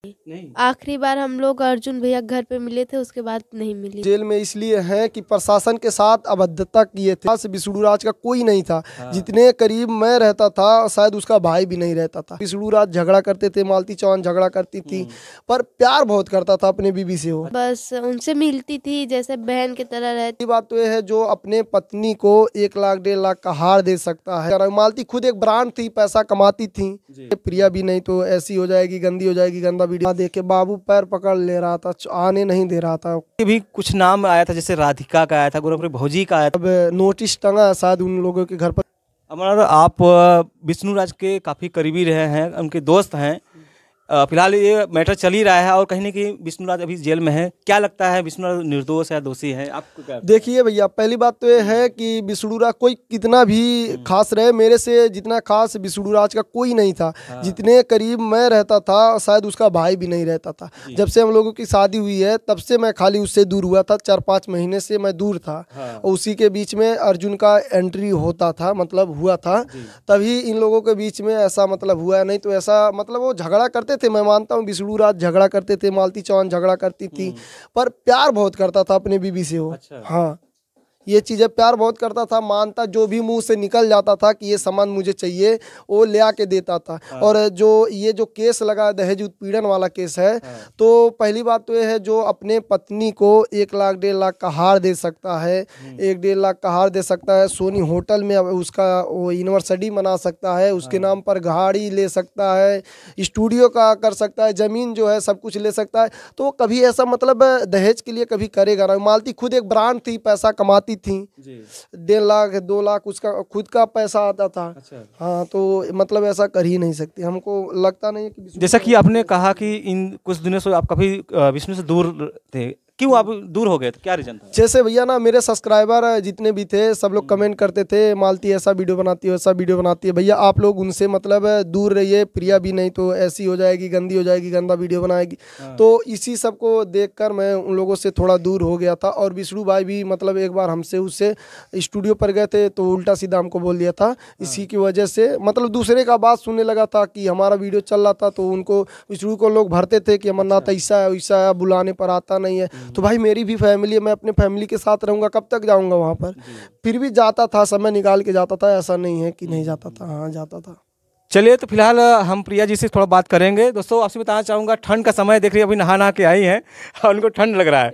नहीं। आखिरी बार हम लोग अर्जुन भैया घर पे मिले थे, उसके बाद नहीं मिली। जेल में इसलिए हैं कि प्रशासन के साथ अभद्रता किए थे। विष्णु राज का कोई नहीं था। हाँ। जितने करीब मैं रहता था शायद उसका भाई भी नहीं रहता था। विष्णु राज झगड़ा करते थे, मालती चौहान झगड़ा करती थी, पर प्यार बहुत करता था अपने बीबी से। वो बस उनसे मिलती थी, जैसे बहन की तरह रहती। बात तो यह है जो अपने पत्नी को 1 लाख 1.5 लाख का हार दे सकता है। मालती खुद एक ब्रांड थी, पैसा कमाती थी। प्रिया भी नहीं तो ऐसी हो जाएगी, गंदी हो जाएगी, गंदा वीडियो देख के बाबू पैर पकड़ ले रहा था, आने नहीं दे रहा था। भी कुछ नाम आया था, जैसे राधिका का आया था, गोरखपुरी भौजी का आया था। अब नोटिस टंगा है शायद उन लोगों के घर पर। अमर, आप विष्णु राज के काफ़ी करीबी रहे हैं, उनके दोस्त हैं। फिलहाल ये मैटर चल ही रहा है और कहीं ना कहीं विष्णु राज अभी जेल में है। क्या लगता है, विष्णु राज निर्दोष है, दोषी है? आपको क्या? देखिए भैया, पहली बात तो ये है कि विष्णु राज कोई कितना भी खास रहे, मेरे से जितना खास विष्णु राज का कोई नहीं था। हाँ। जितने करीब मैं रहता था शायद उसका भाई भी नहीं रहता था। जब से हम लोगों की शादी हुई है तब से मैं खाली उससे दूर हुआ था। 4-5 महीने से मैं दूर था। हाँ। और उसी के बीच में अर्जुन का एंट्री होता था, मतलब हुआ था, तभी इन लोगों के बीच में ऐसा मतलब हुआ। नहीं तो ऐसा मतलब वो झगड़ा करते थे, मैं मानता हूँ विष्णु राज झगड़ा करते थे, मालती चौहान झगड़ा करती थी, पर प्यार बहुत करता था अपने बीबी से वो। अच्छा। हाँ, ये चीज़ें प्यार बहुत करता था, मानता, जो भी मुंह से निकल जाता था कि ये सामान मुझे चाहिए वो ले आके देता था। हाँ। और और जो ये जो केस लगा दहेज उत्पीड़न वाला केस है, हाँ। तो पहली बात तो ये है जो अपने पत्नी को 1 लाख 1.5 लाख का हार दे सकता है, 1-1.5 लाख का हार दे सकता है, सोनी होटल में उसका वो यूनिवर्सिटी बना सकता है, उसके नाम पर गाड़ी ले सकता है, स्टूडियो का कर सकता है, ज़मीन जो है सब कुछ ले सकता है। तो कभी ऐसा मतलब दहेज के लिए कभी करेगा ना। मालती खुद एक ब्रांड थी, पैसा कमाती थी। 1.5 लाख 2 लाख उसका खुद का पैसा आता था। अच्छा। हाँ, तो मतलब ऐसा कर ही नहीं सकती। हमको लगता नहीं है कि जैसा कि आपने कहा कि इन कुछ दिनों से आप काफ़ी विष्णु से दूर थे, क्यों आप दूर हो गए थे, क्या रीजन था? जैसे भैया ना, मेरे सब्सक्राइबर जितने भी थे सब लोग कमेंट करते थे, मालती ऐसा वीडियो बनाती है, वैसा वीडियो बनाती है। भैया आप लोग उनसे मतलब दूर रहिए, प्रिया भी नहीं तो ऐसी हो जाएगी, गंदी हो जाएगी, गंदा वीडियो बनाएगी। तो इसी सब को देखकर मैं उन लोगों से थोड़ा दूर हो गया था। और विष्णु भाई भी मतलब एक बार हमसे उससे स्टूडियो पर गए थे तो उल्टा सीधा हमको बोल दिया था। इसी की वजह से मतलब दूसरे का बात सुनने लगा था कि हमारा वीडियो चल रहा था, तो उनको विष्णु को लोग भरते थे कि अमरनाथ ऐसा है वैसा है, बुलाने पर आता नहीं है। तो भाई मेरी भी फैमिली है, मैं अपने फैमिली के साथ रहूँगा, कब तक जाऊँगा वहाँ पर। फिर भी जाता था, समय निकाल के जाता था, ऐसा नहीं है कि नहीं जाता था, हाँ जाता था। चलिए, तो फिलहाल हम प्रिया जी से थोड़ा बात करेंगे। दोस्तों, आपसे बताना चाहूँगा, ठंड का समय देख रही है, अभी नहा के आई हैं और उनको ठंड लग रहा है।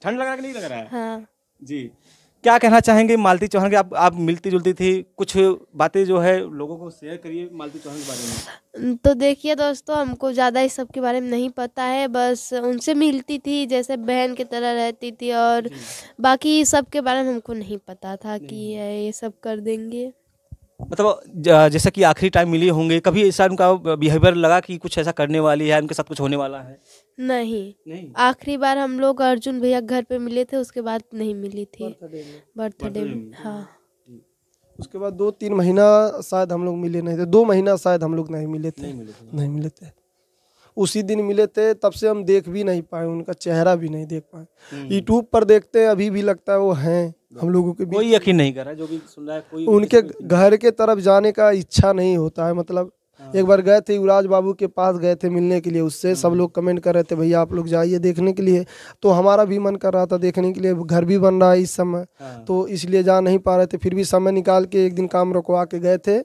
ठंड लग रहा है कि नहीं लग रहा है? हाँ। जी, क्या कहना चाहेंगे मालती चौहान के? आप मिलती जुलती थी, कुछ बातें जो है लोगों को शेयर करिए मालती चौहान के बारे में। तो देखिए दोस्तों, हमको ज़्यादा इस सब के बारे में नहीं पता है, बस उनसे मिलती थी, जैसे बहन की तरह रहती थी, और बाकी सब के बारे में हमको नहीं पता था कि ये सब कर देंगे। मतलब जैसा कि आखिरी टाइम मिली होंगे, कभी ऐसा उनका बिहेवियर लगा कि कुछ ऐसा करने वाली है, उनके साथ कुछ होने वाला है? नहीं। आखिरी बार हम लोग अर्जुन भैया घर पे मिले थे, उसके बाद नहीं मिली थी। बर्थडे में। हाँ। उसके बाद 2-3 महीना शायद हम लोग मिले नहीं थे, 2 महीना शायद हम लोग नहीं मिले थे। नहीं मिले थे, उसी दिन मिले थे, तब से हम देख भी नहीं पाए, उनका चेहरा भी नहीं देख पाए। यूट्यूब पर देखते हैं, अभी भी लगता है वो हैं हम लोगों के बीच। कोई यकीन नहीं कर रहा है, जो भी सुन रहा है, कोई उनके घर के तरफ जाने का इच्छा नहीं होता है। मतलब एक बार गए थे, युवराज बाबू के पास गए थे मिलने के लिए, उससे सब लोग कमेंट कर रहे थे भैया आप लोग जाइए देखने के लिए। तो हमारा भी मन कर रहा था देखने के लिए, घर भी बन रहा है इस समय, तो इसलिए जा नहीं पा रहे थे। फिर भी समय निकाल के एक दिन काम रुकवा के गए थे।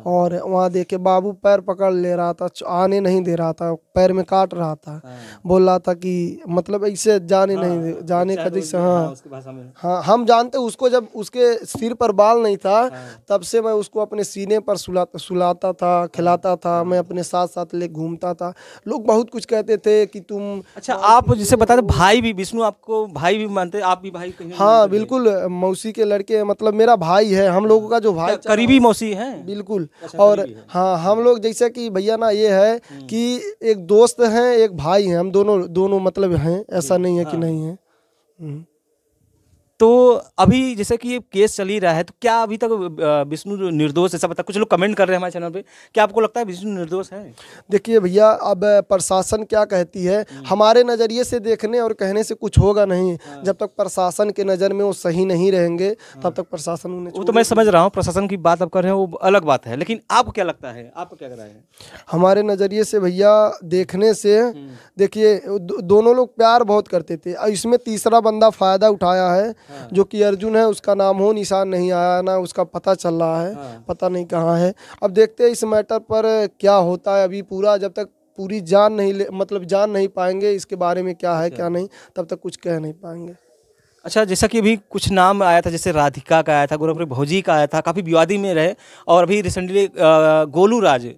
और वहाँ देखे बाबू पैर पकड़ ले रहा था, आने नहीं दे रहा था, पैर में काट रहा था, बोल रहा था कि मतलब ऐसे जाने नहीं जाने का जैसे। हाँ, हम जानते उसको, जब उसके सिर पर बाल नहीं था तब से मैं उसको अपने सीने पर सुलाता था, खिलाता था, मैं अपने साथ साथ ले घूमता था। लोग बहुत कुछ कहते थे कि तुम। अच्छा, आप जिसे बता दे, भाई भी विष्णु आपको भाई भी मानते, आप भी भाई कहीं? हाँ बिल्कुल, मौसी के लड़के, मतलब मेरा भाई है, हम लोगों का जो भाई करीबी मौसी है। बिल्कुल। और हाँ, हम लोग जैसे कि भैया ना ये है कि एक दोस्त हैं, एक भाई हैं, हम दोनों मतलब हैं, ऐसा नहीं है कि नहीं है। तो अभी जैसे कि ये केस चल ही रहा है, तो क्या अभी तक विष्णु निर्दोष ऐसा पता? कुछ लोग कमेंट कर रहे हैं हमारे चैनल पे, क्या आपको लगता है विष्णु निर्दोष है? देखिए भैया, अब प्रशासन क्या कहती है, हमारे नज़रिए से देखने और कहने से कुछ होगा नहीं। जब तक प्रशासन के नज़र में वो सही नहीं रहेंगे तब तक प्रशासन उन्हें वो तो मैं समझ रहा हूँ, प्रशासन की बात आप कर रहे हैं वो अलग बात है, लेकिन आपको क्या लगता है, आपको क्या राय है? हमारे नज़रिए से भैया देखने से, देखिए दोनों लोग प्यार बहुत करते थे और इसमें तीसरा बंदा फ़ायदा उठाया है, जो कि अर्जुन है। उसका नाम हो निशान नहीं आया, ना उसका पता चल रहा है, पता नहीं कहाँ है। अब देखते हैं इस मैटर पर क्या होता है। अभी पूरा जब तक पूरी जान नहीं मतलब जान नहीं पाएंगे इसके बारे में क्या है क्या नहीं, तब तक कुछ कह नहीं पाएंगे। अच्छा, जैसा कि अभी कुछ नाम आया था, जैसे राधिका का आया था, गौरवप्रीत भौजी का आया था, काफ़ी विवादी में रहे, और अभी रिसेंटली गोलू राज,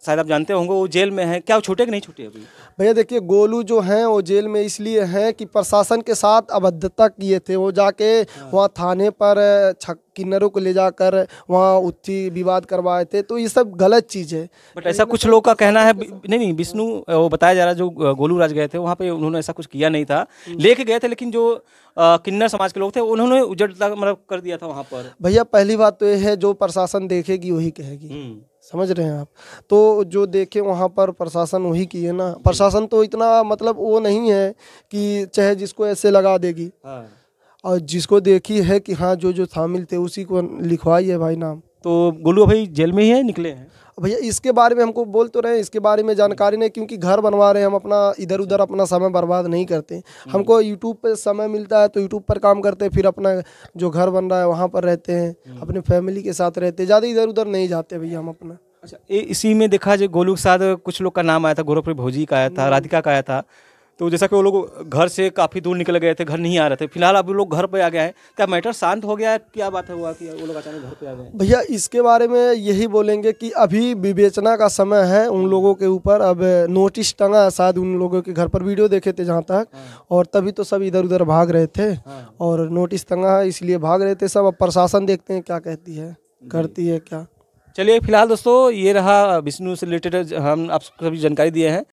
शायद आप जानते होंगे, वो जेल में है। क्या वो छूटे कि नहीं छूटे अभी? भैया देखिए, गोलू जो हैं वो जेल में इसलिए हैं कि प्रशासन के साथ अभद्रता किए थे। वो जाके वहाँ थाने पर किन्नरों को ले जाकर वहाँ उत्थी विवाद करवाए थे, तो ये सब गलत चीज़ है। बट ऐसा कुछ लोग का कहना है, नहीं विष्णु, वो बताया जा रहा है जो गोलू राज गए थे वहाँ पे, उन्होंने ऐसा कुछ किया नहीं था, लेके गए थे, लेकिन जो किन्नर समाज के लोग थे उन्होंने उजड़ मतलब कर दिया था वहाँ पर। भैया पहली बात तो ये है, जो प्रशासन देखेगी वही कहेगी, समझ रहे हैं आप? तो जो देखे वहाँ पर प्रशासन वही की है ना। प्रशासन तो इतना मतलब वो नहीं है कि चाहे जिसको ऐसे लगा देगी, और जिसको देखी है कि हाँ जो शामिल थे उसी को लिखवाई है भाई नाम। तो गोलू भाई जेल में ही है, निकले हैं भैया? इसके बारे में हमको बोल तो रहे हैं, इसके बारे में जानकारी नहीं, क्योंकि घर बनवा रहे हैं हम, अपना इधर उधर अपना समय बर्बाद नहीं करते। हमको यूट्यूब पे समय मिलता है तो यूट्यूब पर काम करते हैं, फिर अपना जो घर बन रहा है वहाँ पर रहते हैं, अपने फैमिली के साथ रहते हैं, ज़्यादा इधर उधर नहीं जाते भैया हम अपना। अच्छा, इसी में देखा जो गोलू के साथ कुछ लोग का नाम आया था, गौरवप्रीत भौजी का आया था, राधिका का आया था, तो जैसा कि वो लोग घर से काफ़ी दूर निकल गए थे, घर नहीं आ रहे थे, फिलहाल अब लोग घर पे आ गए हैं। क्या मैटर शांत हो गया है? क्या बात है हुआ कि वो लोग अचानक घर पे आ गए? भैया इसके बारे में यही बोलेंगे कि अभी विवेचना का समय है उन लोगों के ऊपर। अब नोटिस टंगा शायद उन लोगों के घर पर, वीडियो देखे थे जहाँ तक, और तभी तो सब इधर उधर भाग रहे थे, और नोटिस टंगा है इसलिए भाग रहे थे सब। अब प्रशासन देखते हैं क्या कहती है, करती है क्या। चलिए, फिलहाल दोस्तों ये रहा विष्णु से रिलेटेड हम आप सभी जानकारी दिए हैं।